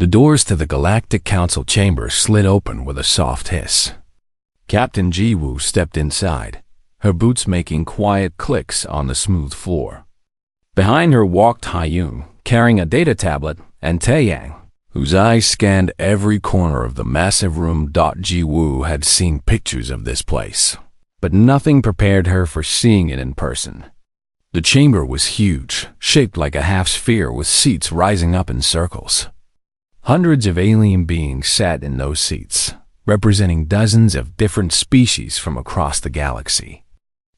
The doors to the Galactic Council chamber slid open with a soft hiss. Captain Ji-woo stepped inside, her boots making quiet clicks on the smooth floor. Behind her walked Hyun, carrying a data tablet, and Taeyang, whose eyes scanned every corner of the massive room. Ji-woo had seen pictures of this place, but nothing prepared her for seeing it in person. The chamber was huge, shaped like a half-sphere with seats rising up in circles. Hundreds of alien beings sat in those seats, representing dozens of different species from across the galaxy.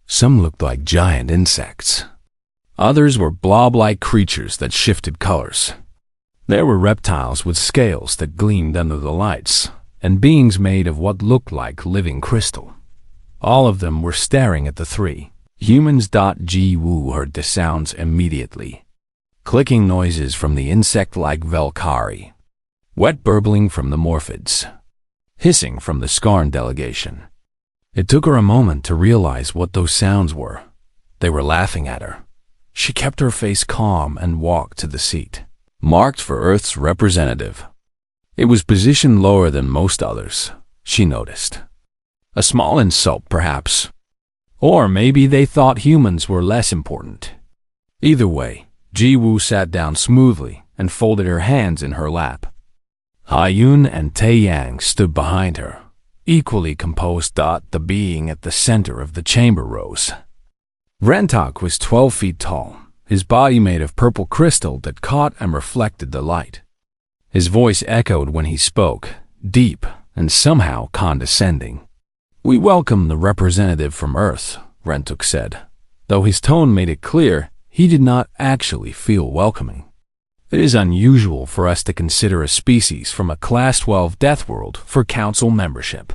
Some looked like giant insects. Others were blob-like creatures that shifted colors. There were reptiles with scales that gleamed under the lights, and beings made of what looked like living crystal. All of them were staring at the three humans. Ji-woo heard the sounds immediately. Clicking noises from the insect-like Valkyrie, wet burbling from the Morphids, hissing from the Skarn delegation. It took her a moment to realize what those sounds were. They were laughing at her. She kept her face calm and walked to the seat, marked for Earth's representative. It was positioned lower than most others, she noticed. A small insult, perhaps. Or maybe they thought humans were less important. Either way, Ji-woo sat down smoothly and folded her hands in her lap. Hyun and Taeyang stood behind her, equally composed. The being at the center of the chamber rose. Rentok was 12 feet tall, his body made of purple crystal that caught and reflected the light. His voice echoed when he spoke, deep and somehow condescending. "We welcome the representative from Earth," Rentok said, though his tone made it clear he did not actually feel welcoming. "It is unusual for us to consider a species from a Class 12 Deathworld for Council membership.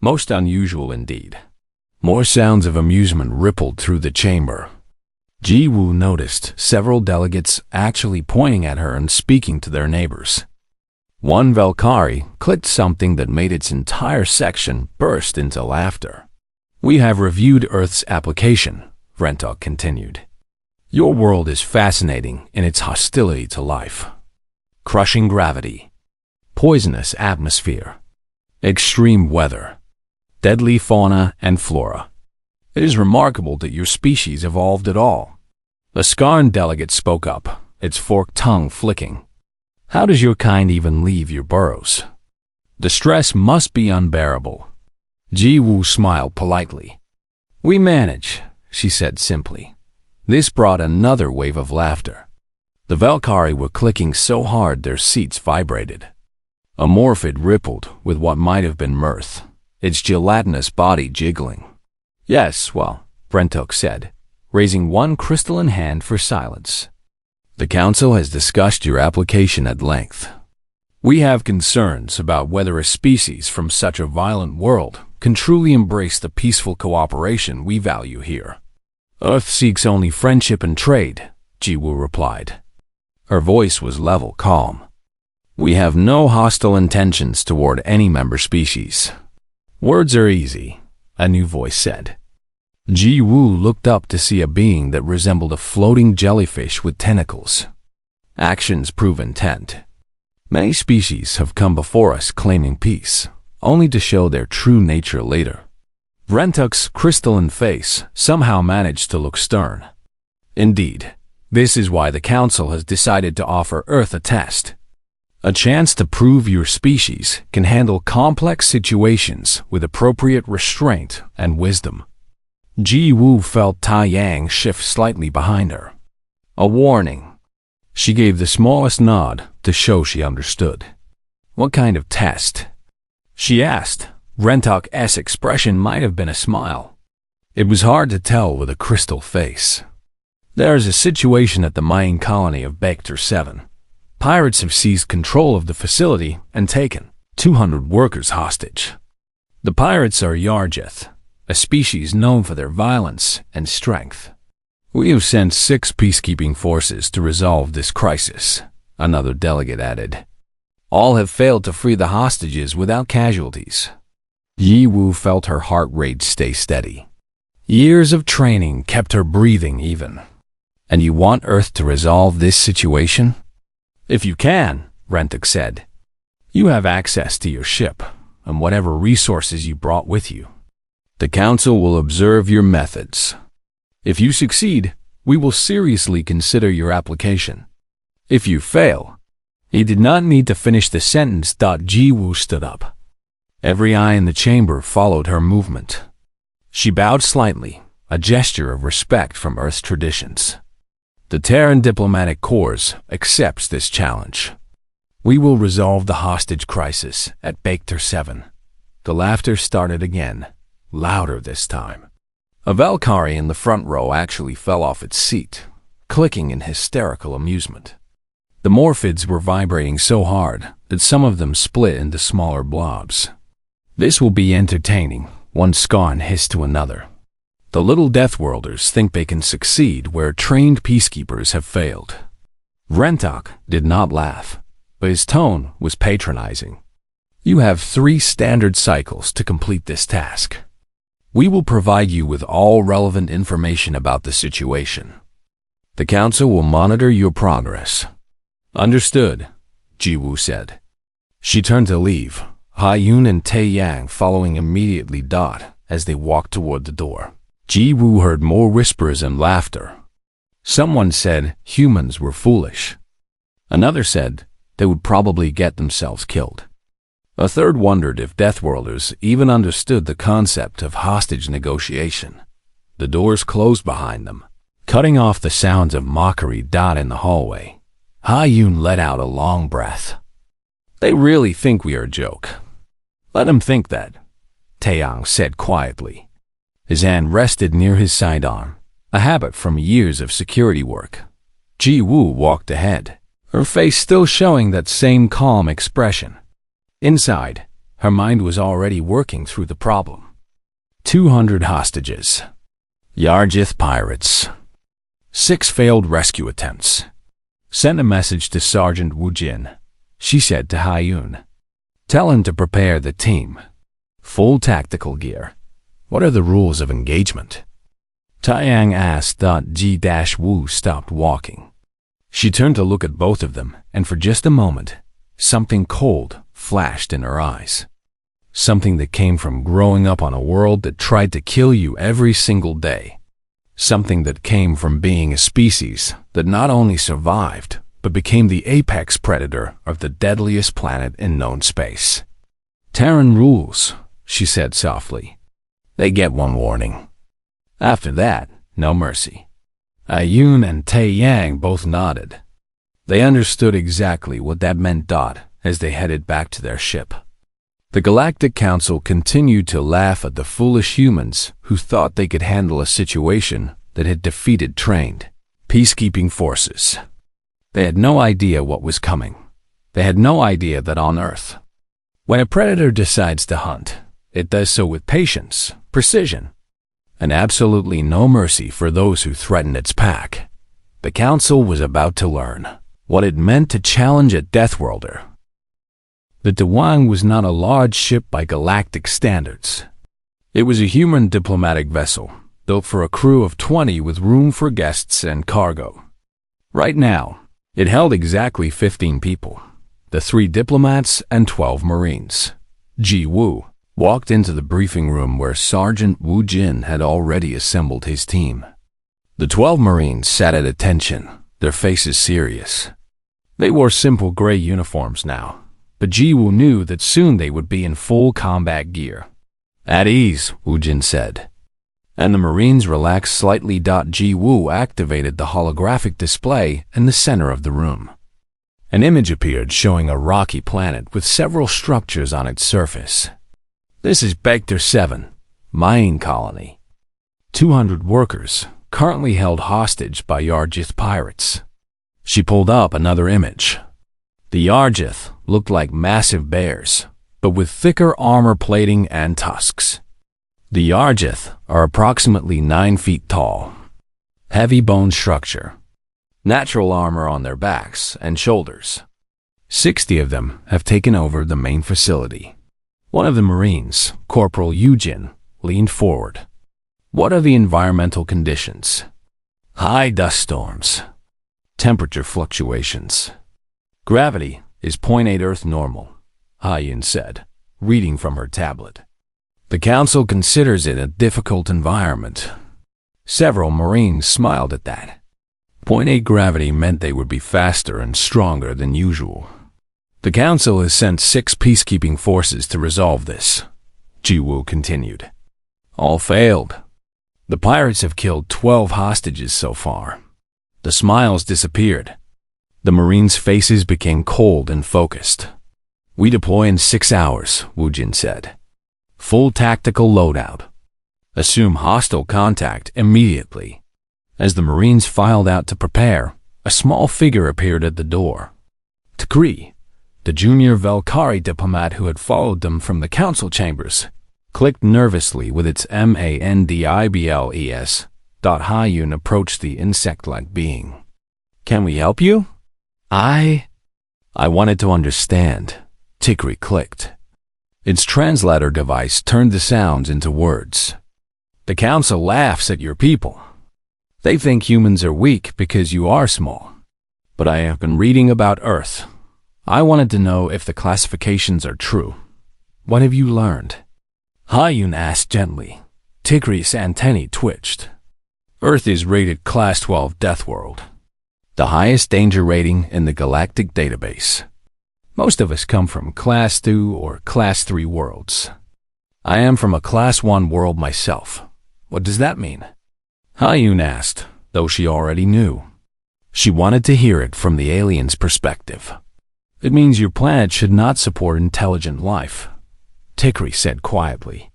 Most unusual indeed." More sounds of amusement rippled through the chamber. Ji-woo noticed several delegates actually pointing at her and speaking to their neighbors. One Valkyrie clicked something that made its entire section burst into laughter. "We have reviewed Earth's application," Rentok continued. "Your world is fascinating in its hostility to life. Crushing gravity, poisonous atmosphere, extreme weather, deadly fauna and flora. It is remarkable that your species evolved at all." The Skarn delegate spoke up, its forked tongue flicking. "How does your kind even leave your burrows? The stress must be unbearable." Ji-woo smiled politely. "We manage," she said simply. This brought another wave of laughter. The Valkyrie were clicking so hard their seats vibrated. A Morphid rippled with what might have been mirth, its gelatinous body jiggling. "Yes, well," Rentok said, raising one crystalline hand for silence. "The Council has discussed your application at length. We have concerns about whether a species from such a violent world can truly embrace the peaceful cooperation we value here." "Earth seeks only friendship and trade," Ji-woo replied. Her voice was level calm. "We have no hostile intentions toward any member species." "Words are easy," a new voice said. Ji-woo looked up to see a being that resembled a floating jellyfish with tentacles. "Actions prove intent. Many species have come before us claiming peace, only to show their true nature later." Rentok's crystalline face somehow managed to look stern. "Indeed, this is why the Council has decided to offer Earth a test. A chance to prove your species can handle complex situations with appropriate restraint and wisdom." Ji-woo felt Taeyang shift slightly behind her. A warning. She gave the smallest nod to show she understood. "What kind of test?" she asked. Rentok's expression might have been a smile. It was hard to tell with a crystal face. "There is a situation at the mining colony of Vector 7. Pirates have seized control of the facility and taken 200 workers hostage. The pirates are Yarjeth, a species known for their violence and strength. We have sent 6 peacekeeping forces to resolve this crisis," another delegate added. "All have failed to free the hostages without casualties." Ji-woo felt her heart rate stay steady. Years of training kept her breathing even. "And you want Earth to resolve this situation?" "If you can," Rentok said. You have access to your ship and whatever resources you brought with you. The Council will observe your methods. If you succeed, we will seriously consider your application. If you fail, he did not need to finish the sentence. Ji-woo stood up. Every eye in the chamber followed her movement. She bowed slightly, a gesture of respect from Earth's traditions. The Terran Diplomatic Corps accepts this challenge. We will resolve the hostage crisis at Baker 7. The laughter started again, louder this time. A Valkyrie in the front row actually fell off its seat, clicking in hysterical amusement. The Morphids were vibrating so hard that some of them split into smaller blobs. This will be entertaining, one Skarn hissed to another. The little Deathworlders think they can succeed where trained peacekeepers have failed. Rentok did not laugh, but his tone was patronizing. You have 3 standard cycles to complete this task. We will provide you with all relevant information about the situation. The Council will monitor your progress. Understood, Ji-woo said. She turned to leave, Ha-Yun and Tae-yang following immediately. As they walked toward the door, Ji-woo heard more whispers and laughter. Someone said humans were foolish. Another said they would probably get themselves killed. A third wondered if Deathworlders even understood the concept of hostage negotiation. The doors closed behind them, cutting off the sounds of mockery. In the hallway, Ha-Yun let out a long breath. They really think we are a joke. Let them think that, Taeyang said quietly. His hand rested near his sidearm, a habit from years of security work. Ji-woo walked ahead, her face still showing that same calm expression. Inside, her mind was already working through the problem. 200 hostages. Yarjith pirates. 6 failed rescue attempts. Send a message to Sergeant Wu Jin, she said to Ha-Yun. Tell him to prepare the team. Full tactical gear. What are the rules of engagement? Taeyang asked. Ji-Woo stopped walking. She turned to look at both of them, and for just a moment, something cold flashed in her eyes. Something that came from growing up on a world that tried to kill you every single day. Something that came from being a species that not only survived, but became the apex predator of the deadliest planet in known space. Terran rules, she said softly. They get one warning. After that, no mercy. Ha-Yun and Tae-yang both nodded. They understood exactly what that meant. As they headed back to their ship. The Galactic Council continued to laugh at the foolish humans who thought they could handle a situation that had defeated trained peacekeeping forces. They had no idea what was coming. They had no idea that on Earth, when a predator decides to hunt, it does so with patience, precision, and absolutely no mercy for those who threaten its pack. The Council was about to learn what it meant to challenge a Deathworlder. The Dewang was not a large ship by galactic standards. It was a human diplomatic vessel, built for a crew of 20 with room for guests and cargo. Right now, it held exactly 15 people, the 3 diplomats and 12 Marines. Ji-woo walked into the briefing room where Sergeant Wu Jin had already assembled his team. The 12 Marines sat at attention, their faces serious. They wore simple gray uniforms now, but Ji-woo knew that soon they would be in full combat gear. At ease, Wu Jin said. And the Marines relaxed slightly. Ji-woo activated the holographic display in the center of the room. An image appeared showing a rocky planet with several structures on its surface. This is Baker 7, mining colony. 200 workers, currently held hostage by Yarjith pirates. She pulled up another image. The Yarjith looked like massive bears, but with thicker armor plating and tusks. The Yarjith are approximately 9 feet tall. Heavy bone structure. Natural armor on their backs and shoulders. 60 of them have taken over the main facility. One of the Marines, Corporal Yujin, leaned forward. What are the environmental conditions? High dust storms. Temperature fluctuations. Gravity Is point 8 Earth normal? Hyun said, reading from her tablet. The Council considers it a difficult environment. Several Marines smiled at that. Point 8 gravity meant they would be faster and stronger than usual. The Council has sent 6 peacekeeping forces to resolve this, Jiwoo continued. All failed. The pirates have killed 12 hostages so far. The smiles disappeared. The Marines' faces became cold and focused. We deploy in 6 hours, Woojin said. Full tactical loadout. Assume hostile contact immediately. As the Marines filed out to prepare, a small figure appeared at the door. Takri, the junior Velkari diplomat who had followed them from the council chambers, clicked nervously with its mandibles. Hyun approached the insect-like being. Can we help you? I wanted to understand. Tikri clicked. Its translator device turned the sounds into words. The council laughs at your people. They think humans are weak because you are small. But I have been reading about Earth. I wanted to know if the classifications are true. What have you learned? Hyun asked gently. Tikri's antennae twitched. Earth is rated Class 12 Death World, the highest danger rating in the Galactic database. Most of us come from Class 2 or Class 3 worlds. I am from a Class 1 world myself. What does that mean? Hyun asked, though she already knew. She wanted to hear it from the alien's perspective. It means your planet should not support intelligent life, Tikri said quietly.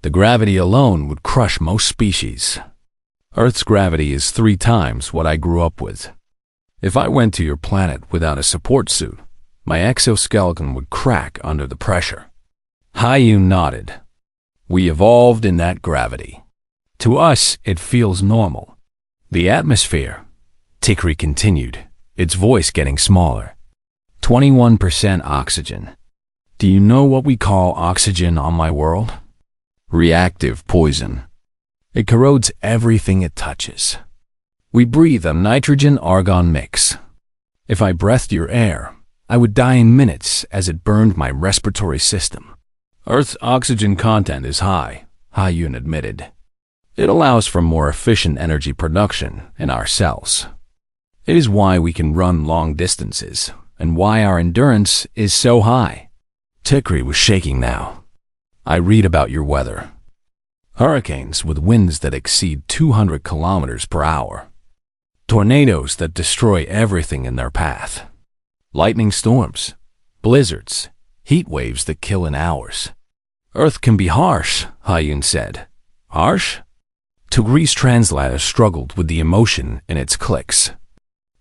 The gravity alone would crush most species. Earth's gravity is 3 times what I grew up with. If I went to your planet without a support suit, my exoskeleton would crack under the pressure. Hyun nodded. We evolved in that gravity. To us, it feels normal. The atmosphere, Tikri continued, its voice getting smaller. 21% oxygen. Do you know what we call oxygen on my world? Reactive poison. It corrodes everything it touches. We breathe a nitrogen-argon mix. If I breathed your air, I would die in minutes as it burned my respiratory system. Earth's oxygen content is high, Hyun admitted. It allows for more efficient energy production in our cells. It is why we can run long distances and why our endurance is so high. Tikri was shaking now. I read about your weather. Hurricanes with winds that exceed 200 kilometers per hour. Tornadoes that destroy everything in their path. Lightning storms, blizzards, heat waves that kill in hours. Earth can be harsh, Hyun said. Harsh? Tikri's translator struggled with the emotion in its clicks.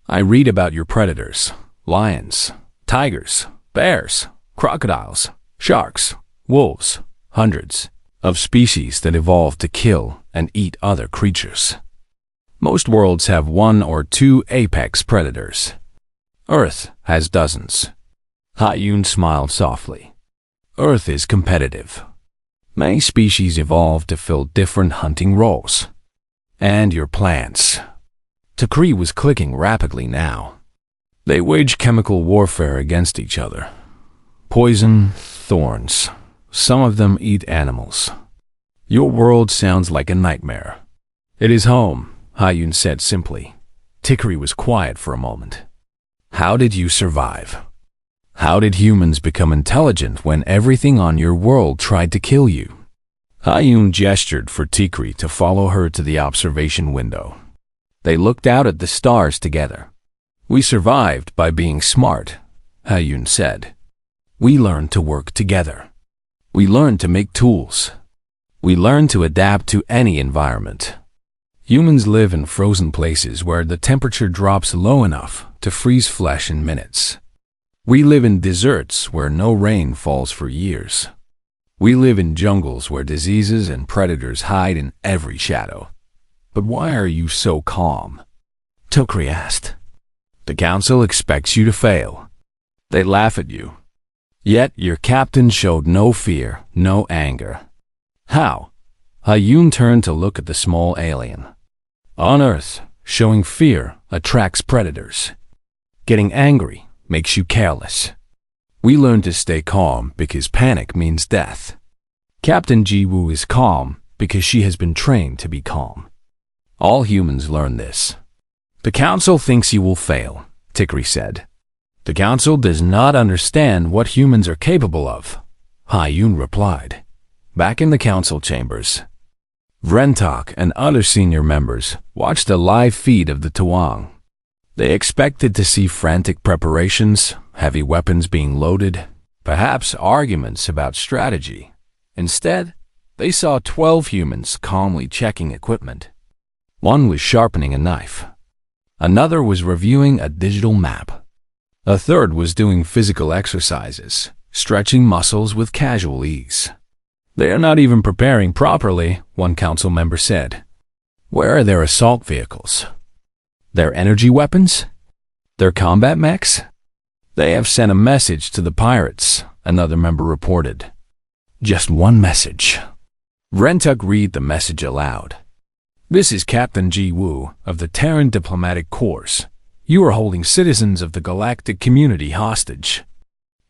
I read about your predators, lions, tigers, bears, crocodiles, sharks, wolves, hundreds of species that evolved to kill and eat other creatures. Most worlds have 1 or 2 apex predators. Earth has dozens. Hyun smiled softly. Earth is competitive. Many species evolved to fill different hunting roles. And your plants. Tikri was clicking rapidly now. They wage chemical warfare against each other. Poison, thorns. Some of them eat animals. Your world sounds like a nightmare. It is home, Hyun said simply. Tikri was quiet for a moment. How did you survive? How did humans become intelligent when everything on your world tried to kill you? Hyun gestured for Tikri to follow her to the observation window. They looked out at the stars together. We survived by being smart, Hyun said. We learned to work together. We learned to make tools. We learned to adapt to any environment. Humans live in frozen places where the temperature drops low enough to freeze flesh in minutes. We live in deserts where no rain falls for years. We live in jungles where diseases and predators hide in every shadow. But why are you so calm? Tikri asked. The council expects you to fail. They laugh at you. Yet your captain showed no fear, no anger. How? Hyun turned to look at the small alien. On Earth, showing fear attracts predators. Getting angry makes you careless. We learn to stay calm because panic means death. Captain Ji-woo is calm because she has been trained to be calm. All humans learn this. The council thinks you will fail, Tikri said. The council does not understand what humans are capable of, Ha-yoon replied. Back in the council chambers, Vrentok and other senior members watched a live feed of the Tuang. They expected to see frantic preparations, heavy weapons being loaded, perhaps arguments about strategy. Instead, they saw 12 humans calmly checking equipment. One was sharpening a knife. Another was reviewing a digital map. A third was doing physical exercises, stretching muscles with casual ease. They are not even preparing properly, one council member said. Where are their assault vehicles? Their energy weapons? Their combat mechs? They have sent a message to the pirates, another member reported. Just one message. Rentuk read the message aloud. This is Captain Ji-woo of the Terran Diplomatic Corps. You are holding citizens of the galactic community hostage.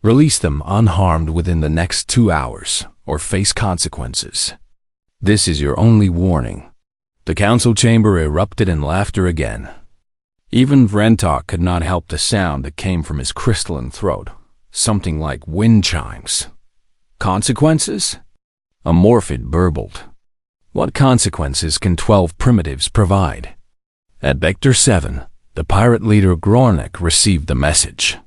Release them unharmed within the next 2 hours, or face consequences. This is your only warning. The council chamber erupted in laughter again. Even Vrentok could not help the sound that came from his crystalline throat, something like wind chimes. Consequences? A Morphid burbled. What consequences can 12 primitives provide? At Vector 7, the pirate leader Grornik received the message.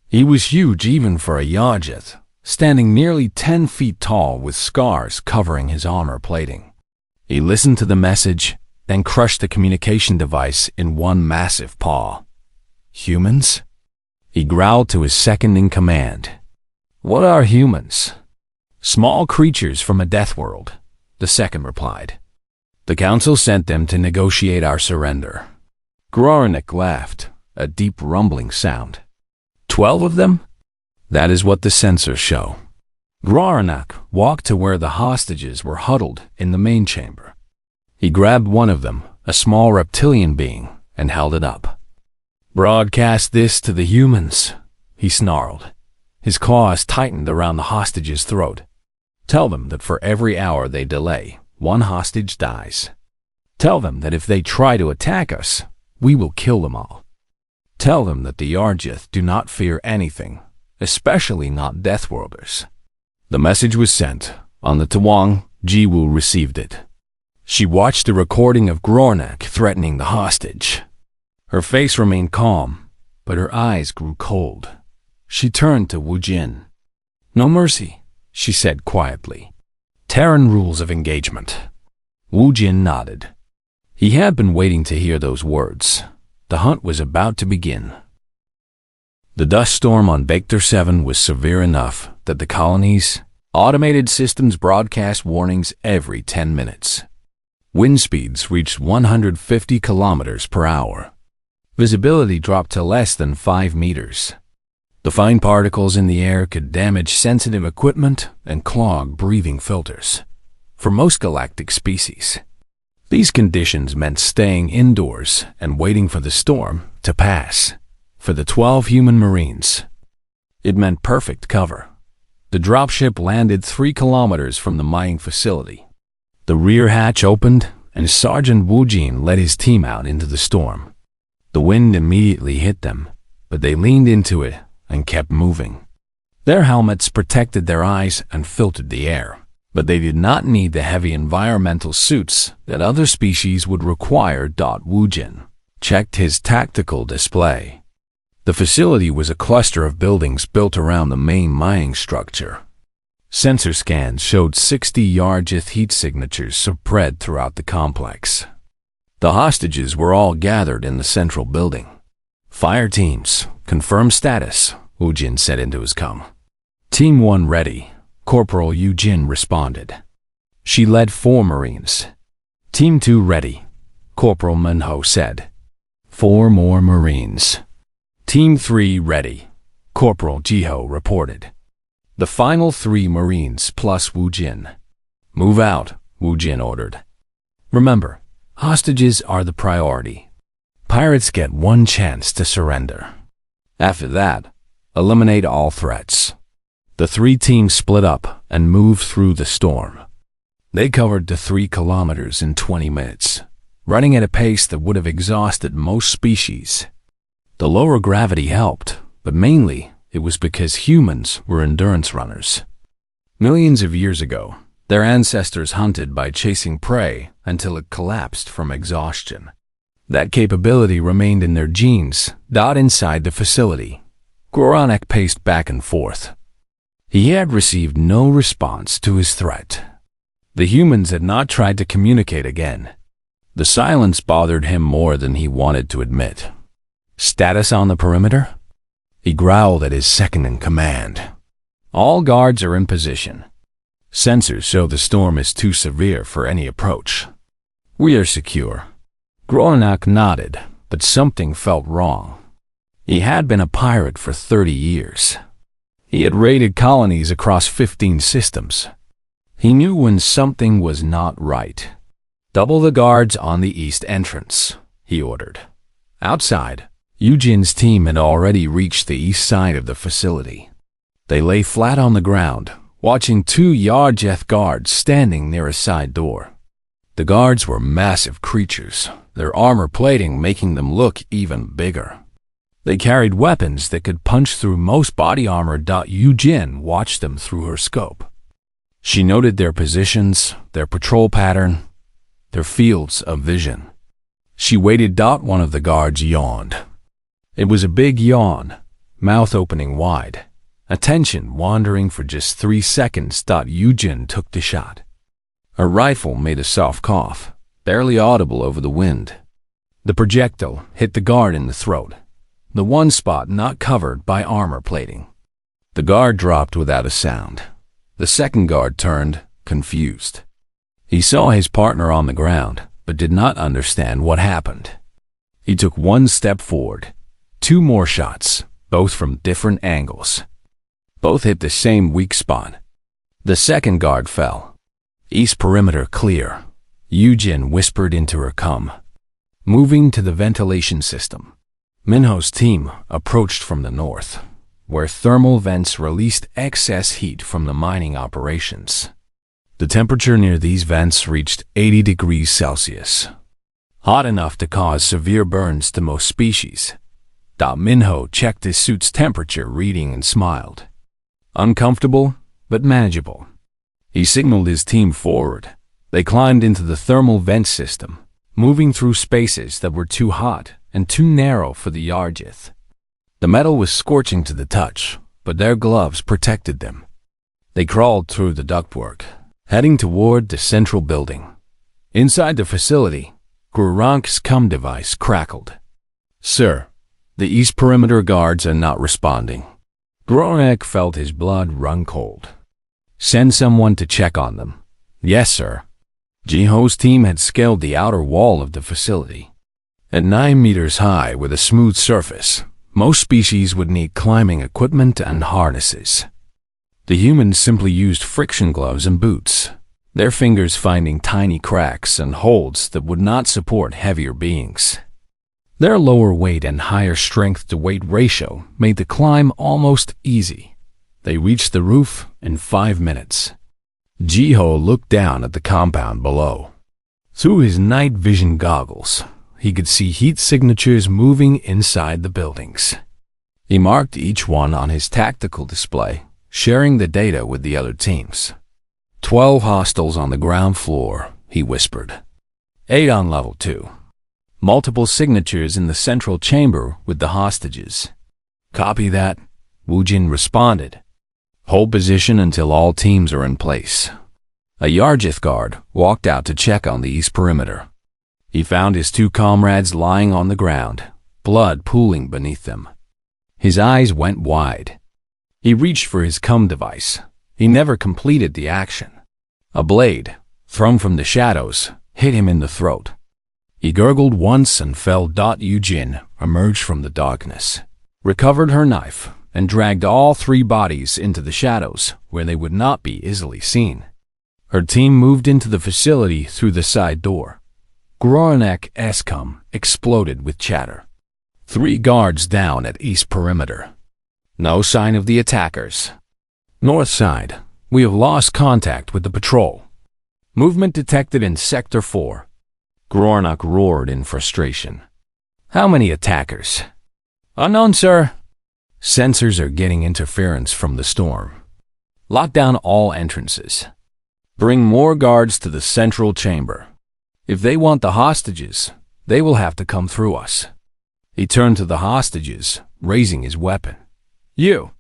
He was huge even for a Yajith, standing nearly 10 feet tall with scars covering his armor plating. He listened to the message, then crushed the communication device in one massive paw. Humans? He growled to his second-in-command. What are humans? Small creatures from a death world, the second replied. The council sent them to negotiate our surrender. Grornik laughed, a deep rumbling sound. 12 of them? That is what the sensors show. Grornik walked to where the hostages were huddled in the main chamber. He grabbed one of them, a small reptilian being, and held it up. Broadcast this to the humans, he snarled. His claws tightened around the hostage's throat. Tell them that for every hour they delay, one hostage dies. Tell them that if they try to attack us, we will kill them all. Tell them that the Yarjith do not fear anything, especially not Deathworlders. The message was sent. On the Tuang, Ji-woo received it. She watched the recording of Grornik threatening the hostage. Her face remained calm, but her eyes grew cold. She turned to Wu Jin. No mercy, she said quietly. Terran rules of engagement. Wu Jin nodded. He had been waiting to hear those words. The hunt was about to begin. The dust storm on Vector 7 was severe enough that the colony's automated systems broadcast warnings every 10 minutes. Wind speeds reached 150 kilometers per hour. Visibility dropped to less than 5 meters. The fine particles in the air could damage sensitive equipment and clog breathing filters. For most galactic species, these conditions meant staying indoors and waiting for the storm to pass. For the 12 human Marines, it meant perfect cover. The dropship landed 3 kilometers from the mining facility. The rear hatch opened, and Sergeant Wu Jin led his team out into the storm. The wind immediately hit them, but they leaned into it and kept moving. Their helmets protected their eyes and filtered the air, but they did not need the heavy environmental suits that other species would require. Wu Jin checked his tactical display. The facility was a cluster of buildings built around the main mining structure. Sensor scans showed 60 Yarjith heat signatures spread throughout the complex. The hostages were all gathered in the central building. Fire teams, confirm status, Wu Jin said into his comm. Team 1 ready, Corporal Yu Jin responded. She led 4 Marines. Team 2 ready, Corporal Minho said. 4 more Marines. Team 3 ready, Corporal Jiho reported. The final 3 Marines plus Wu Jin. Move out, Wu Jin ordered. Remember, hostages are the priority. Pirates get 1 chance to surrender. After that, Eliminate all threats. The three teams split up and moved through the storm. They covered the 3 kilometers in 20 minutes, running at a pace that would have exhausted most species. The lower gravity helped, but mainly it was because humans were endurance runners. Millions of years ago, their ancestors hunted by chasing prey until it collapsed from exhaustion. That capability remained in their genes, inside the facility. Goronek paced back and forth. He had received no response to his threat. The humans had not tried to communicate again. The silence bothered him more than he wanted to admit. Status on the perimeter? He growled at his second-in-command. All guards are in position. Sensors show the storm is too severe for any approach. We are secure. Goronek nodded, but something felt wrong. He had been a pirate for 30 years. He had raided colonies across 15 systems. He knew when something was not right. Double the guards on the east entrance, he ordered. Outside, Eugene's team had already reached the east side of the facility. They lay flat on the ground, watching 2 Yarjeth guards standing near a side door. The guards were massive creatures, their armor plating making them look even bigger. They carried weapons that could punch through most body armor. Eugene watched them through her scope. She noted their positions, their patrol pattern, their fields of vision. She waited. One of the guards yawned. It was a big yawn, mouth opening wide, attention wandering for just 3 seconds. Eugene took the shot. Her rifle made a soft cough, barely audible over the wind. The projectile hit the guard in the throat, the one spot not covered by armor plating. The guard dropped without a sound. The second guard turned, confused. He saw his partner on the ground, but did not understand what happened. He took 1 step forward. 2 more shots, both from different angles. Both hit the same weak spot. The second guard fell. East perimeter clear, Eugen whispered into her comm. Moving to the ventilation system. Minho's team approached from the north, where thermal vents released excess heat from the mining operations. The temperature near these vents reached 80 degrees Celsius, hot enough to cause severe burns to most species. Minho checked his suit's temperature reading and smiled. Uncomfortable, but manageable. He signaled his team forward. They climbed into the thermal vent system, moving through spaces that were too hot and too narrow for the Yarjith. The metal was scorching to the touch, but their gloves protected them. They crawled through the ductwork, heading toward the central building. Inside the facility, Goronk's comm device crackled. Sir, the east perimeter guards are not responding. Goronek felt his blood run cold. Send someone to check on them. Yes, sir. Jiho's team had scaled the outer wall of the facility. At 9 meters high with a smooth surface, most species would need climbing equipment and harnesses. The humans simply used friction gloves and boots, their fingers finding tiny cracks and holds that would not support heavier beings. Their lower weight and higher strength-to-weight ratio made the climb almost easy. They reached the roof in 5 minutes. Jiho looked down at the compound below. Through his night vision goggles, he could see heat signatures moving inside the buildings. He marked each one on his tactical display, sharing the data with the other teams. 12 hostiles on the ground floor, he whispered. 8 on level 2. Multiple signatures in the central chamber with the hostages. Copy that, Wujin responded. Hold position until all teams are in place. A Yarjith guard walked out to check on the east perimeter. He found his 2 comrades lying on the ground, blood pooling beneath them. His eyes went wide. He reached for his comm device. He never completed the action. A blade, thrown from the shadows, hit him in the throat. He gurgled once and fell. Eugene emerged from the darkness, recovered her knife, and dragged all 3 bodies into the shadows where they would not be easily seen. Her team moved into the facility through the side door. Goronek's comm exploded with chatter. 3 guards down at east perimeter. No sign of the attackers. North side. We have lost contact with the patrol. Movement detected in Sector 4. Gornak roared in frustration. How many attackers? Unknown, sir. Sensors are getting interference from the storm. Lock down all entrances. Bring more guards to the central chamber. If they want the hostages, they will have to come through us. He turned to the hostages, raising his weapon. You,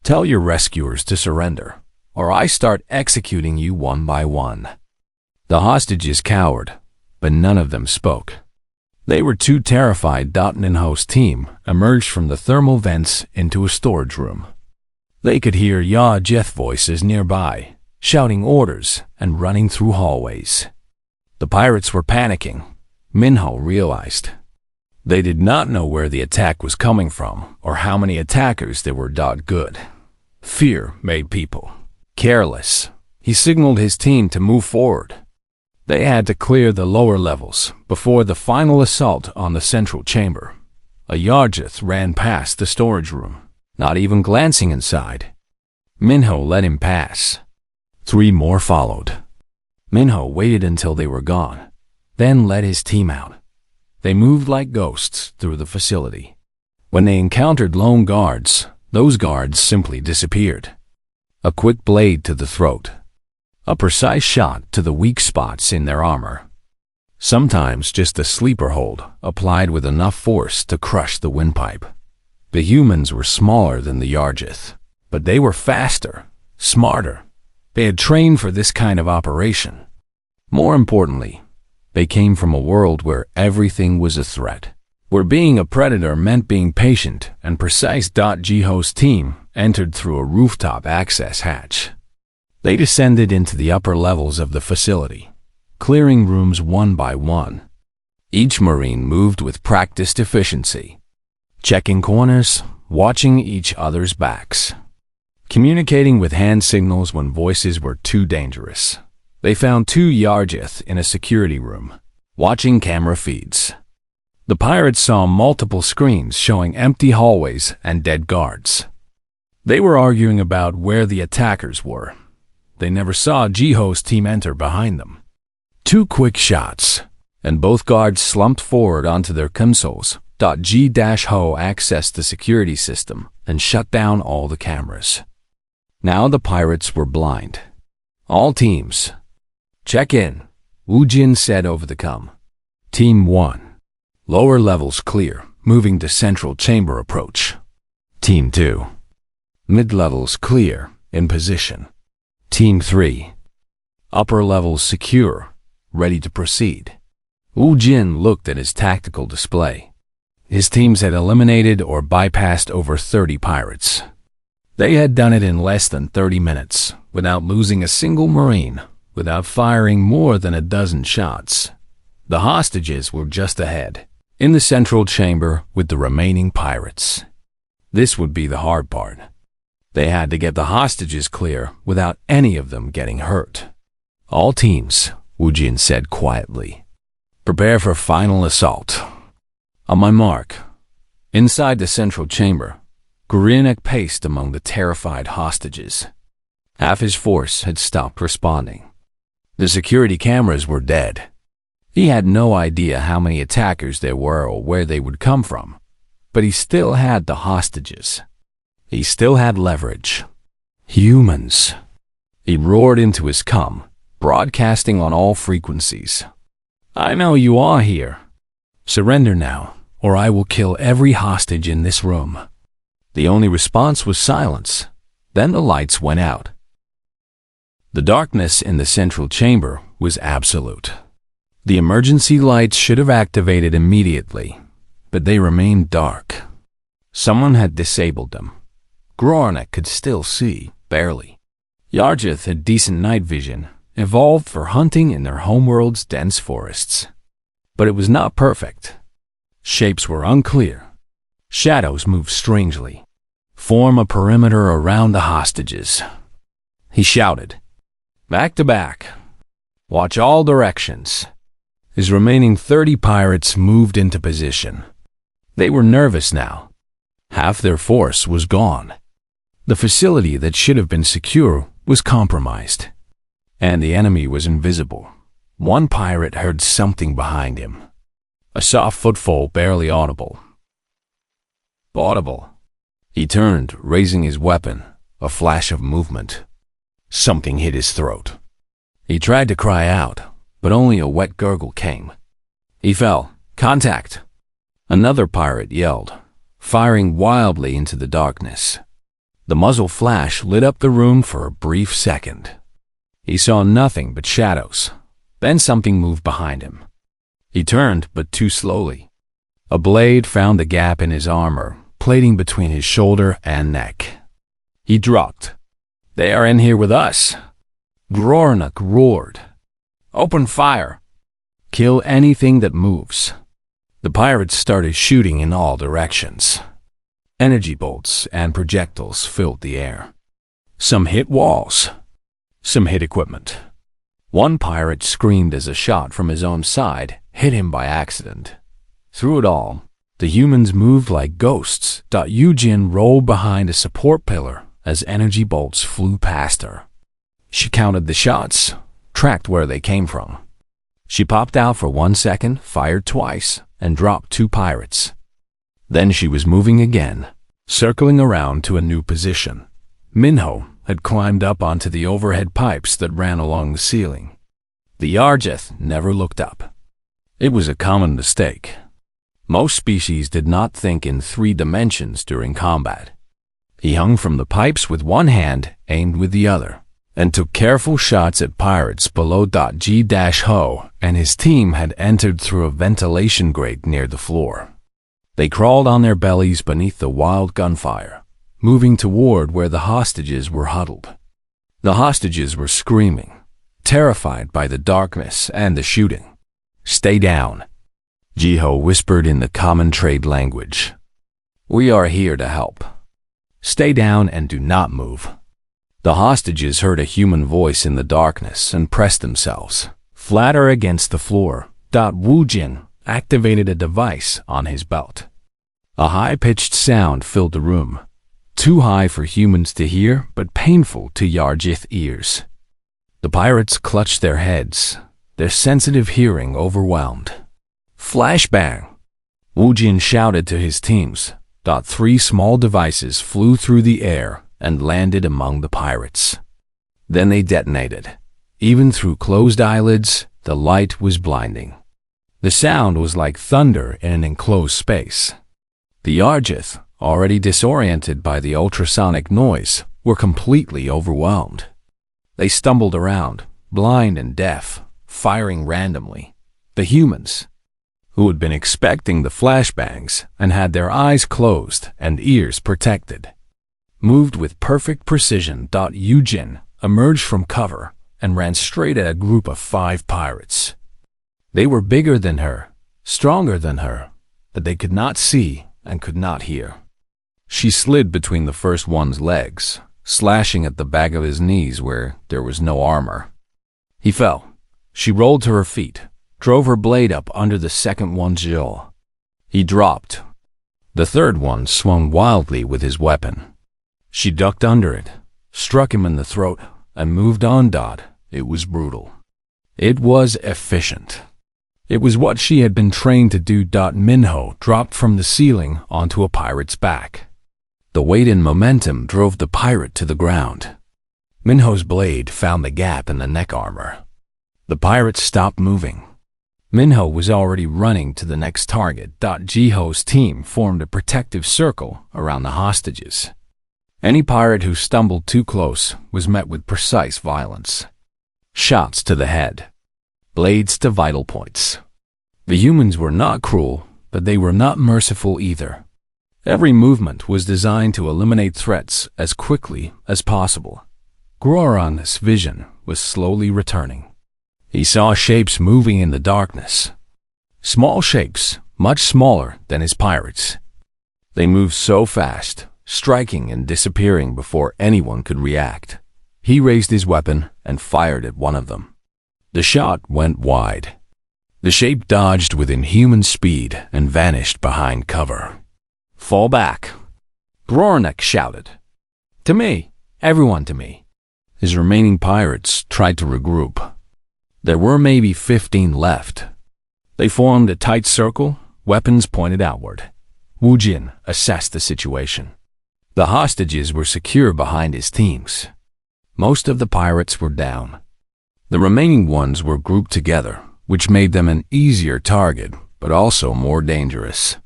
tell your rescuers to surrender, or I start executing you one by one. The hostages cowered, but none of them spoke. They were too terrified. Ninho's team emerged from the thermal vents into a storage room. They could hear Jeth voices nearby, shouting orders and running through hallways. The pirates were panicking, Minho realized. They did not know where the attack was coming from or how many attackers there were. Good. Fear made people careless. He signaled his team to move forward. They had to clear the lower levels before the final assault on the central chamber. A Yarjeth ran past the storage room, not even glancing inside. Minho let him pass. 3 more followed. Minho waited until they were gone, then led his team out. They moved like ghosts through the facility. When they encountered lone guards, those guards simply disappeared. A quick blade to the throat. A precise shot to the weak spots in their armor. Sometimes just a sleeper hold applied with enough force to crush the windpipe. The humans were smaller than the Yarjeth, but they were faster, smarter. They had trained for this kind of operation. More importantly, they came from a world where everything was a threat, where being a predator meant being patient and precise. Jiho's team entered through a rooftop access hatch. They descended into the upper levels of the facility, clearing rooms one by one. Each Marine moved with practiced efficiency, checking corners, watching each other's backs, communicating with hand signals when voices were too dangerous. They found 2 Yarjeth in a security room, watching camera feeds. The pirates saw multiple screens showing empty hallways and dead guards. They were arguing about where the attackers were. They never saw Jiho's team enter behind them. 2 quick shots, and both guards slumped forward onto their consoles. G-Ho accessed the security system and shut down all the cameras. Now the pirates were blind. All teams, check in, Wu Jin said over the comm. Team 1, lower levels clear, moving to central chamber approach. Team 2, mid-levels clear, in position. Team 3, upper levels secure, ready to proceed. Wu Jin looked at his tactical display. His teams had eliminated or bypassed over 30 pirates. They had done it in less than 30 minutes, without losing a single Marine, without firing more than a dozen shots. The hostages were just ahead, in the central chamber with the remaining pirates. This would be the hard part. They had to get the hostages clear without any of them getting hurt. All teams, Wu Jin said quietly. Prepare for final assault. On my mark. Inside the central chamber, Gornak paced among the terrified hostages. Half his force had stopped responding. The security cameras were dead. He had no idea how many attackers there were or where they would come from, but he still had the hostages. He still had leverage. Humans. He roared into his comm, broadcasting on all frequencies. I know you are here. Surrender now, or I will kill every hostage in this room. The only response was silence. Then the lights went out. The darkness in the central chamber was absolute. The emergency lights should have activated immediately, but they remained dark. Someone had disabled them. Gornak could still see, barely. Yarjeth had decent night vision, evolved for hunting in their homeworld's dense forests. But it was not perfect. Shapes were unclear. Shadows moved strangely. Form a perimeter around the hostages. He shouted, back to back. Watch all directions. His remaining 30 pirates moved into position. They were nervous now. Half their force was gone. The facility that should have been secure was compromised, and the enemy was invisible. One pirate heard something behind him. A soft footfall, barely audible. Audible. He turned, raising his weapon. A flash of movement. Something hit his throat. He tried to cry out, but only a wet gurgle came. He fell. Contact! Another pirate yelled, firing wildly into the darkness. The muzzle flash lit up the room for a brief second. He saw nothing but shadows. Then something moved behind him. He turned, but too slowly. A blade found the gap in his armor, plating between his shoulder and neck. He dropped. They are in here with us. Grornak roared. Open fire. Kill anything that moves. The pirates started shooting in all directions. Energy bolts and projectiles filled the air. Some hit walls. Some hit equipment. One pirate screamed as a shot from his own side hit him by accident. Through it all, the humans moved like ghosts. Eugene rolled behind a support pillar as energy bolts flew past her. She counted the shots, tracked where they came from. She popped out for 1 second, fired twice, and dropped 2 pirates. Then she was moving again, circling around to a new position. Minho had climbed up onto the overhead pipes that ran along the ceiling. The Yarjeth never looked up. It was a common mistake. Most species did not think in 3 dimensions during combat. He hung from the pipes with one hand, aimed with the other, and took careful shots at pirates below. G-Ho and his team had entered through a ventilation grate near the floor. They crawled on their bellies beneath the wild gunfire, moving toward where the hostages were huddled. The hostages were screaming, terrified by the darkness and the shooting. Stay down, Jiho whispered in the common trade language. We are here to help. Stay down and do not move. The hostages heard a human voice in the darkness and pressed themselves, flatter against the floor. Wu Jin activated a device on his belt. A high-pitched sound filled the room, too high for humans to hear, but painful to Yarjith ears. The pirates clutched their heads, their sensitive hearing overwhelmed. Flashbang! Wu Jin shouted to his teams. 3 small devices flew through the air and landed among the pirates. Then they detonated. Even through closed eyelids, the light was blinding. The sound was like thunder in an enclosed space. The Yarjith, already disoriented by the ultrasonic noise, were completely overwhelmed. They stumbled around, blind and deaf, firing randomly. The humans, who had been expecting the flashbangs and had their eyes closed and ears protected, moved with perfect precision. Yujin emerged from cover and ran straight at a group of 5 pirates. They were bigger than her, stronger than her, but they could not see and could not hear. She slid between the first one's legs, slashing at the back of his knees where there was no armor. He fell. She rolled to her feet, drove her blade up under the second one's jaw. He dropped. The third one swung wildly with his weapon. She ducked under it, struck him in the throat, and moved on. It was brutal. It was efficient. It was what she had been trained to do. Minho dropped from the ceiling onto a pirate's back. The weight and momentum drove the pirate to the ground. Minho's blade found the gap in the neck armor. The pirate stopped moving. Minho was already running to the next target. Jiho's team formed a protective circle around the hostages. Any pirate who stumbled too close was met with precise violence. Shots to the head. Blades to vital points. The humans were not cruel, but they were not merciful either. Every movement was designed to eliminate threats as quickly as possible. Groran's vision was slowly returning. He saw shapes moving in the darkness. Small shapes, much smaller than his pirates. They moved so fast, striking and disappearing before anyone could react. He raised his weapon and fired at one of them. The shot went wide. The shape dodged with inhuman speed and vanished behind cover. Fall back, Groranek shouted. To me, everyone to me. His remaining pirates tried to regroup. There were maybe 15 left. They formed a tight circle, weapons pointed outward. Wu Jin assessed the situation. The hostages were secure behind his teams. Most of the pirates were down. The remaining ones were grouped together, which made them an easier target, but also more dangerous.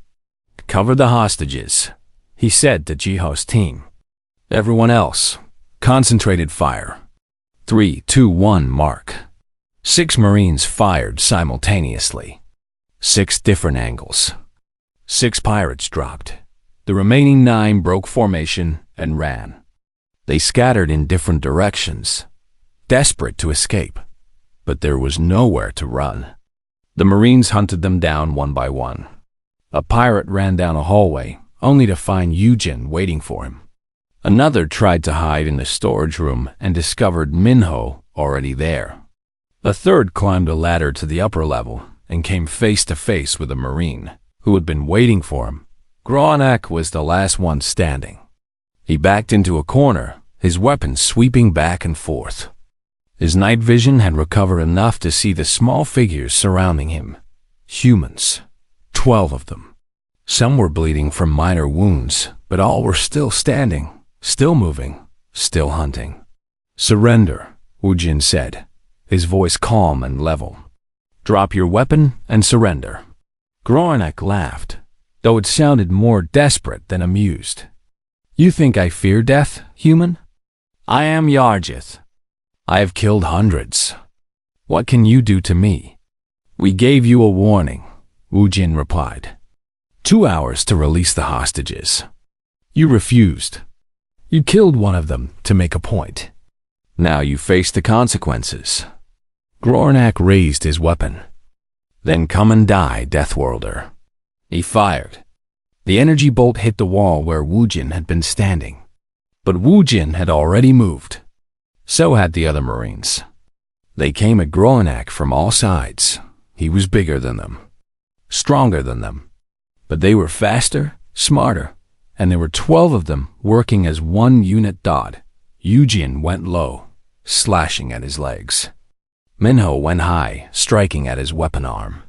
Cover the hostages, he said to Jiho's team. Everyone else, concentrated fire. 3, 2, 1, mark. 6 Marines fired simultaneously. 6 different angles. 6 pirates dropped. The remaining 9 broke formation and ran. They scattered in different directions, desperate to escape, but there was nowhere to run. The Marines hunted them down one by one. A pirate ran down a hallway, only to find Yujin waiting for him. Another tried to hide in the storage room and discovered Minho already there. A third climbed a ladder to the upper level and came face to face with a Marine who had been waiting for him. Groranek was the last one standing. He backed into a corner, his weapon sweeping back and forth. His night vision had recovered enough to see the small figures surrounding him. Humans. 12 of them. Some were bleeding from minor wounds, but all were still standing, still moving, still hunting. Surrender, Wu Jin said, his voice calm and level. Drop your weapon and surrender. Groranek laughed, though it sounded more desperate than amused. You think I fear death, human? I am Yarjith. I have killed hundreds. What can you do to me? We gave you a warning, Wu Jin replied. 2 hours to release the hostages. You refused. You killed one of them to make a point. Now you face the consequences. Groranek raised his weapon. Then come and die, Deathworlder. He fired. The energy bolt hit the wall where Wu Jin had been standing. But Wu Jin had already moved. So had the other Marines. They came at Groranek from all sides. He was bigger than them, stronger than them. But they were faster, smarter, and there were 12 of them working as one unit. Yujin went low, slashing at his legs. Minho went high, striking at his weapon arm.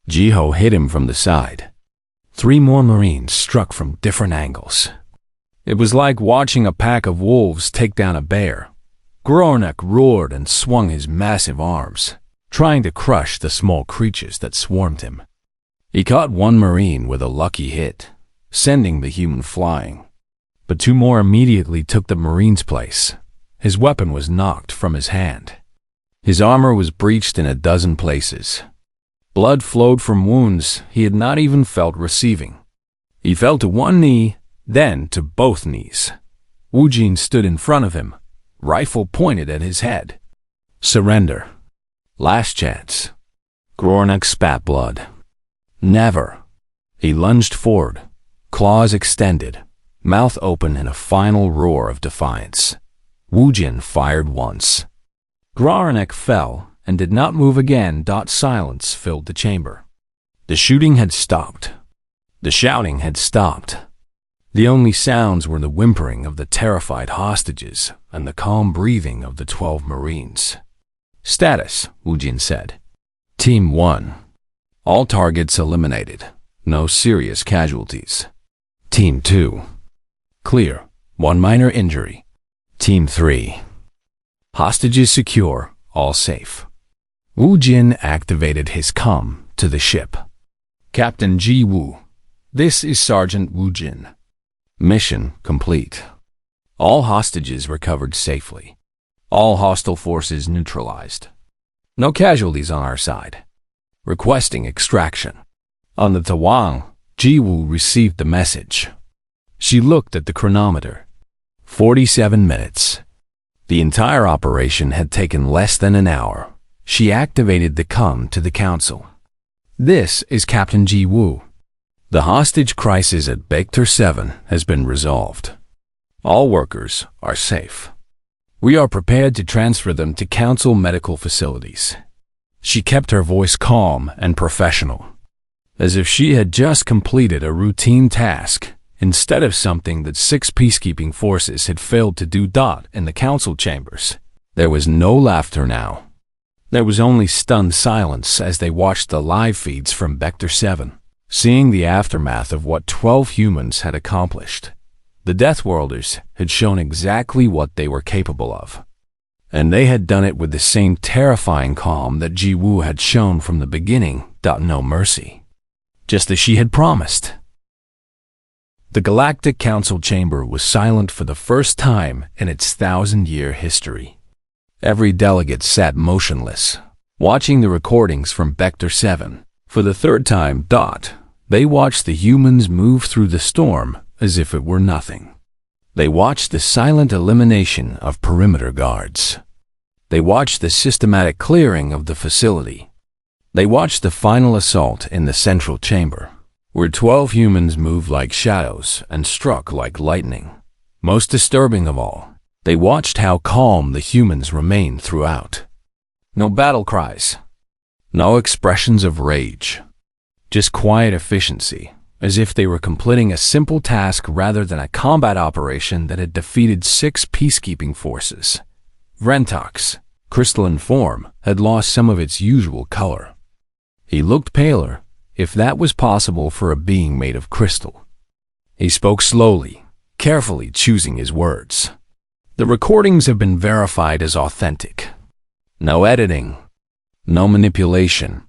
Jiho hit him from the side. 3 more Marines struck from different angles. It was like watching a pack of wolves take down a bear. Groranek roared and swung his massive arms, trying to crush the small creatures that swarmed him. He caught 1 Marine with a lucky hit, sending the human flying. But 2 more immediately took the Marine's place. His weapon was knocked from his hand. His armor was breached in a dozen places. Blood flowed from wounds he had not even felt receiving. He fell to 1 knee, then to both knees. Wu Jin stood in front of him, rifle pointed at his head. Surrender. Last chance. Groranek spat blood. Never. He lunged forward, claws extended, mouth open in a final roar of defiance. Wu Jin fired once. Groranek fell and did not move again. Silence filled the chamber. The shooting had stopped. The shouting had stopped. The only sounds were the whimpering of the terrified hostages and the calm breathing of the 12 Marines. Status, Wu Jin said. Team 1. All targets eliminated. No serious casualties. Team 2. Clear. 1 minor injury. Team 3. Hostages secure. All safe. Wu Jin activated his comm to the ship. Captain Ji Wu. This is Sergeant Wu Jin. Mission complete. All hostages recovered safely. All hostile forces neutralized. No casualties on our side. Requesting extraction. On the Tawang, Ji Wu received the message. She looked at the chronometer. 47 minutes. The entire operation had taken less than an hour. She activated the comm to the council. This is Captain Ji Wu. The hostage crisis at Baekter 7 has been resolved. All workers are safe. We are prepared to transfer them to council medical facilities. She kept her voice calm and professional, as if she had just completed a routine task instead of something that 6 peacekeeping forces had failed to do. In the council chambers, there was no laughter now. There was only stunned silence as they watched the live feeds from Vector 7, seeing the aftermath of what 12 humans had accomplished. The Deathworlders had shown exactly what they were capable of, and they had done it with the same terrifying calm that Ji-Woo had shown from the beginning. No mercy, just as she had promised. The Galactic Council chamber was silent for the first time in its 1,000-year history. Every delegate sat motionless, watching the recordings from Vector 7. For the third time, they watched the humans move through the storm as if it were nothing. They watched the silent elimination of perimeter guards. They watched the systematic clearing of the facility. They watched the final assault in the central chamber, where 12 humans moved like shadows and struck like lightning. Most disturbing of all, they watched how calm the humans remained throughout. No battle cries, no expressions of rage, just quiet efficiency, as if they were completing a simple task rather than a combat operation that had defeated 6 peacekeeping forces. Vrentok's crystalline form had lost some of its usual color. He looked paler, if that was possible for a being made of crystal. He spoke slowly, carefully choosing his words. The recordings have been verified as authentic. No editing, no manipulation.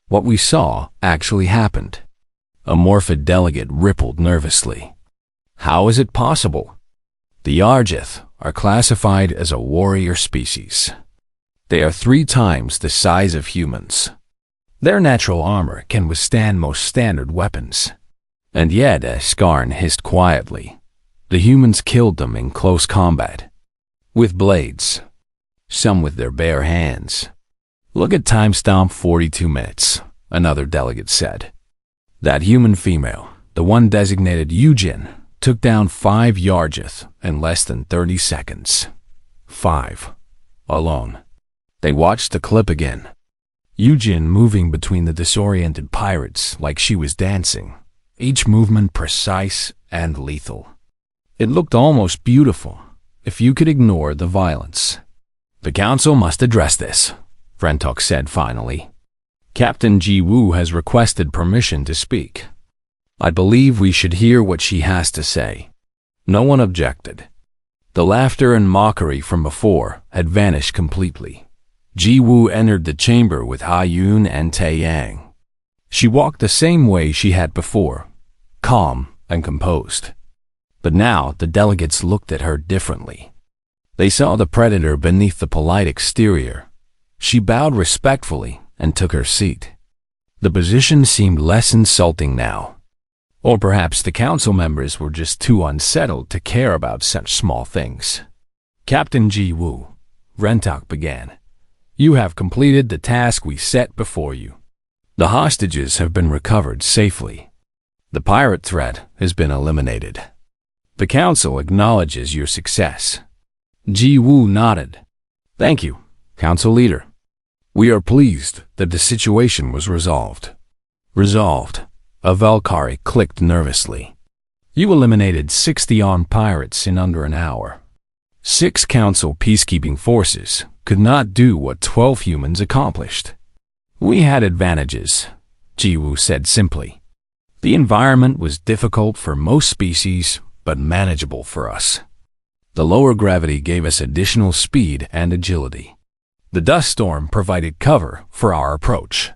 What we saw actually happened. A Morphid delegate rippled nervously. How is it possible? The Yargith are classified as a warrior species. They are 3 times the size of humans. Their natural armor can withstand most standard weapons. And yet, as Skarn hissed quietly, the humans killed them in close combat. With blades. Some with their bare hands. Look at timestamp 42 minutes, another delegate said. That human female, the one designated Yujin, took down 5 Yargith in less than 30 seconds. 5. Alone. They watched the clip again. Yujin moving between the disoriented pirates like she was dancing, each movement precise and lethal. It looked almost beautiful, if you could ignore the violence. The council must address this, Vrentok said finally. Captain Ji-Woo has requested permission to speak. I believe we should hear what she has to say. No one objected. The laughter and mockery from before had vanished completely. Ji-Woo entered the chamber with Ha-Yun and Tae-Yang. She walked the same way she had before, calm and composed. But now the delegates looked at her differently. They saw the predator beneath the polite exterior. She bowed respectfully and took her seat. The position seemed less insulting now. Or perhaps the council members were just too unsettled to care about such small things. Captain Ji-Woo, Vrentok began. You have completed the task we set before you. The hostages have been recovered safely. The pirate threat has been eliminated. The council acknowledges your success. Ji-Woo nodded. Thank you, council leader. We are pleased that the situation was resolved. Resolved. A Valkyrie clicked nervously. You eliminated 60 armed pirates in under an hour. 6 council peacekeeping forces could not do what 12 humans accomplished. We had advantages, Ji-Woo said simply. The environment was difficult for most species, but manageable for us. The lower gravity gave us additional speed and agility. The dust storm provided cover for our approach.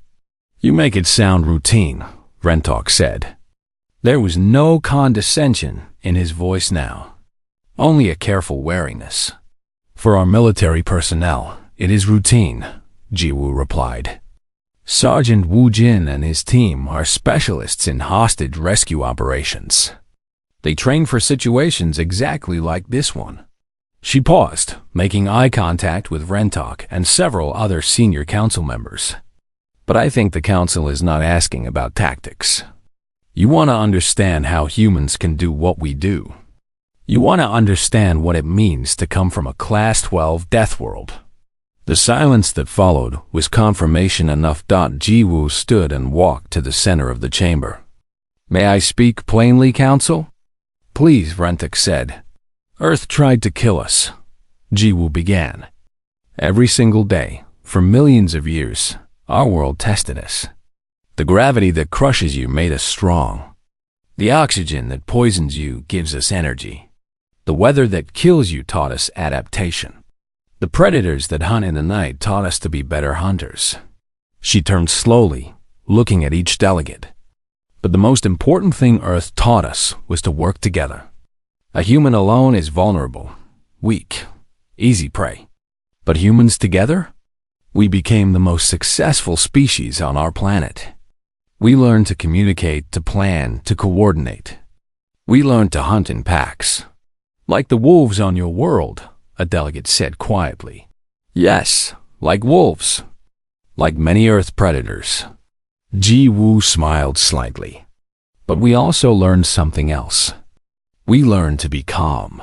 You make it sound routine, Vrentok said. There was no condescension in his voice now, only a careful wariness. For our military personnel, it is routine, Ji-Woo replied. Sergeant Wu Jin and his team are specialists in hostage rescue operations. They train for situations exactly like this one. She paused, making eye contact with Vrentok and several other senior council members. But I think the council is not asking about tactics. You want to understand how humans can do what we do. You want to understand what it means to come from a Class 12 death world. The silence that followed was confirmation enough. Ji-Woo stood and walked to the center of the chamber. May I speak plainly, council? Please, Rentok said. Earth tried to kill us. Jiwoo began. Every single day, for millions of years, our world tested us. The gravity that crushes you made us strong. The oxygen that poisons you gives us energy. The weather that kills you taught us adaptation. The predators that hunt in the night taught us to be better hunters. She turned slowly, looking at each delegate. But the most important thing Earth taught us was to work together. A human alone is vulnerable, weak, easy prey. But humans together? We became the most successful species on our planet. We learned to communicate, to plan, to coordinate. We learned to hunt in packs. Like the wolves on your world, a delegate said quietly. Yes, like wolves. Like many Earth predators. Jiwoo smiled slightly. But we also learned something else. We learned to be calm.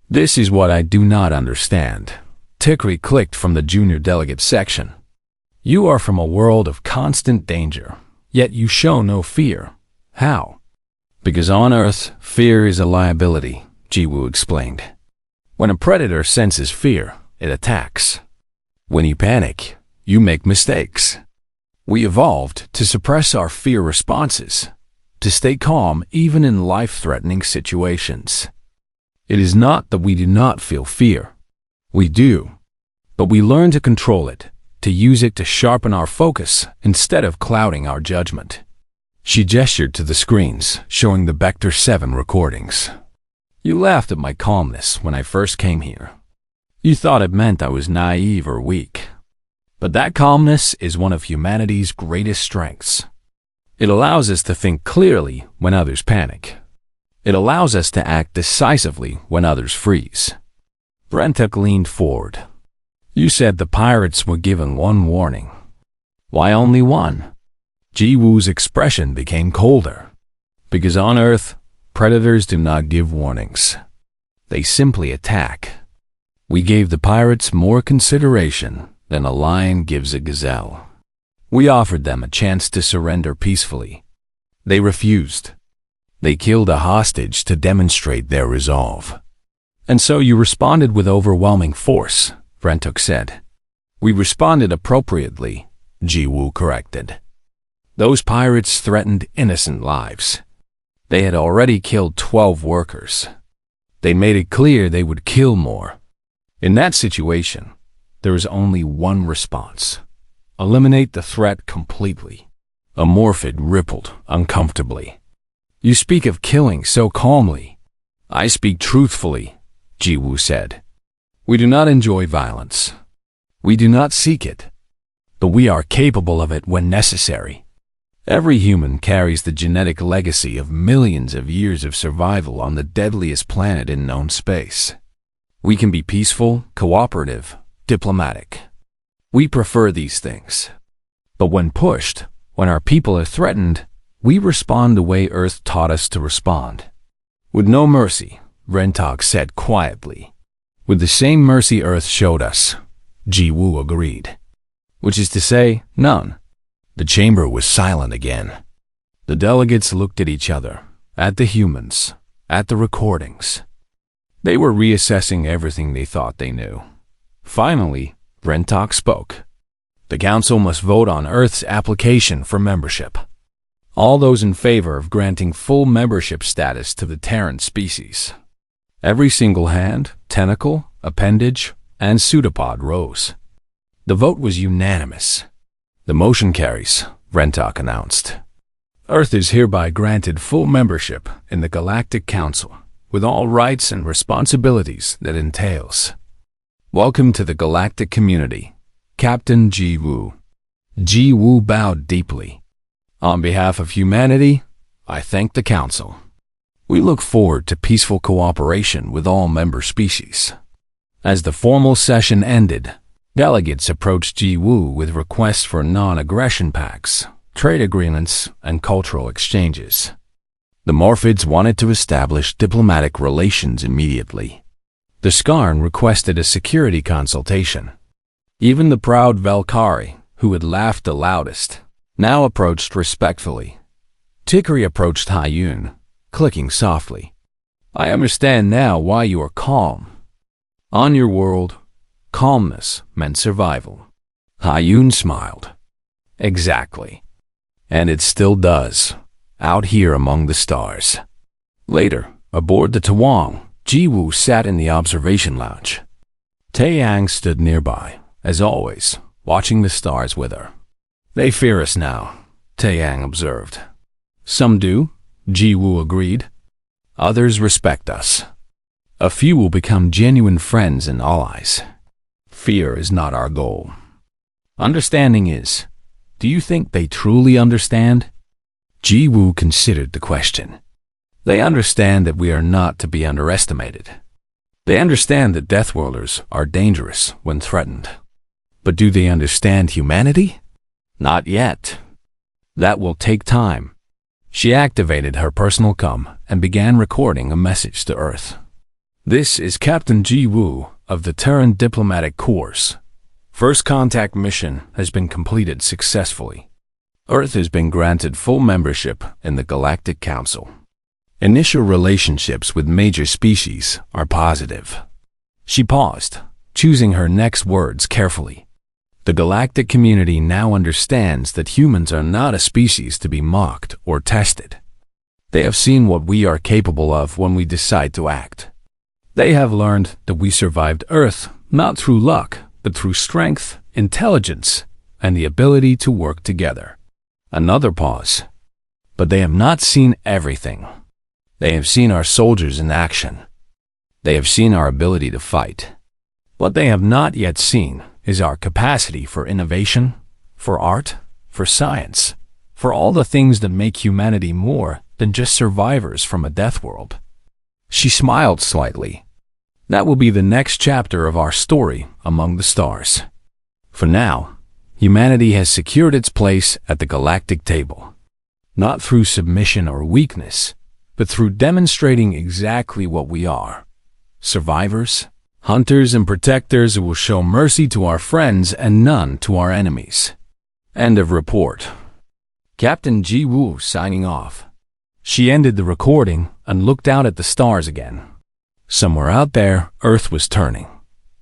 This is what I do not understand. Tikri clicked from the junior delegate section. You are from a world of constant danger, yet you show no fear. How? Because on Earth, fear is a liability, Jiwoo explained. When a predator senses fear, it attacks. When you panic, you make mistakes. We evolved to suppress our fear responses, to stay calm even in life-threatening situations. It is not that we do not feel fear. We do. But we learn to control it, to use it to sharpen our focus instead of clouding our judgment. She gestured to the screens, showing the Vector 7 recordings. You laughed at my calmness when I first came here. You thought it meant I was naive or weak. But that calmness is one of humanity's greatest strengths. It allows us to think clearly when others panic. It allows us to act decisively when others freeze. Brentok leaned forward. You said the pirates were given one warning. Why only one? Jiwoo's expression became colder. Because on Earth, predators do not give warnings. They simply attack. We gave the pirates more consideration than a lion gives a gazelle. We offered them a chance to surrender peacefully. They refused. They killed a hostage to demonstrate their resolve. And so you responded with overwhelming force, Brentok said. We responded appropriately, Jiwoo corrected. Those pirates threatened innocent lives. They had already killed 12 workers. They made it clear they would kill more. In that situation, there is only one response. Eliminate the threat completely. Amorphid rippled uncomfortably. You speak of killing so calmly. I speak truthfully, Jiwoo said. We do not enjoy violence. We do not seek it. But we are capable of it when necessary. Every human carries the genetic legacy of millions of years of survival on the deadliest planet in known space. We can be peaceful, cooperative, diplomatic. We prefer these things. But when pushed, when our people are threatened, we respond the way Earth taught us to respond. With no mercy, Rentok said quietly. With the same mercy Earth showed us, Jiwoo agreed. Which is to say, none. The chamber was silent again. The delegates looked at each other, at the humans, at the recordings. They were reassessing everything they thought they knew. Finally, Rentok spoke. The Council must vote on Earth's application for membership. All those in favor of granting full membership status to the Terran species. Every single hand, tentacle, appendage, and pseudopod rose. The vote was unanimous. The motion carries, Rentok announced. Earth is hereby granted full membership in the Galactic Council, with all rights and responsibilities that entails. Welcome to the galactic community, Captain Jiwoo. Jiwoo bowed deeply. On behalf of humanity, I thank the Council. We look forward to peaceful cooperation with all member species. As the formal session ended, delegates approached Jiwoo with requests for non-aggression pacts, trade agreements, and cultural exchanges. The Morphids wanted to establish diplomatic relations immediately. The Skarn requested a security consultation. Even the proud Valkyrie, who had laughed the loudest, now approached respectfully. Tikri approached Hyun, clicking softly. I understand now why you are calm. On your world, calmness meant survival. Hayun smiled. Exactly. And it still does, out here among the stars. Later, aboard the Tawang, Jiwoo sat in the observation lounge. Taeyang stood nearby, as always, watching the stars with her. They fear us now, Taeyang observed. Some do, Jiwoo agreed. Others respect us. A few will become genuine friends and allies. Fear is not our goal. Understanding is. Do you think they truly understand? Jiwoo considered the question. They understand that we are not to be underestimated. They understand that Deathworlders are dangerous when threatened. But do they understand humanity? Not yet. That will take time. She activated her personal comm and began recording a message to Earth. This is Captain Jiwoo of the Terran Diplomatic Corps. First contact mission has been completed successfully. Earth has been granted full membership in the Galactic Council. Initial relationships with major species are positive. She paused, choosing her next words carefully. The galactic community now understands that humans are not a species to be mocked or tested. They have seen what we are capable of when we decide to act. They have learned that we survived Earth not through luck, but through strength, intelligence, and the ability to work together. Another pause. But they have not seen everything. They have seen our soldiers in action. They have seen our ability to fight. What they have not yet seen is our capacity for innovation, for art, for science, for all the things that make humanity more than just survivors from a death world. She smiled slightly. That will be the next chapter of our story among the stars. For now, humanity has secured its place at the galactic table, not through submission or weakness, but through demonstrating exactly what we are. Survivors, hunters and protectors who will show mercy to our friends and none to our enemies. End of report. Captain Jiwoo signing off. She ended the recording and looked out at the stars again. Somewhere out there, Earth was turning,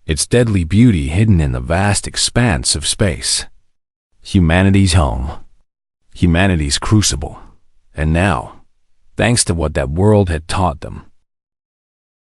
its deadly beauty hidden in the vast expanse of space. Humanity's home. Humanity's crucible. And now, thanks to what that world had taught them,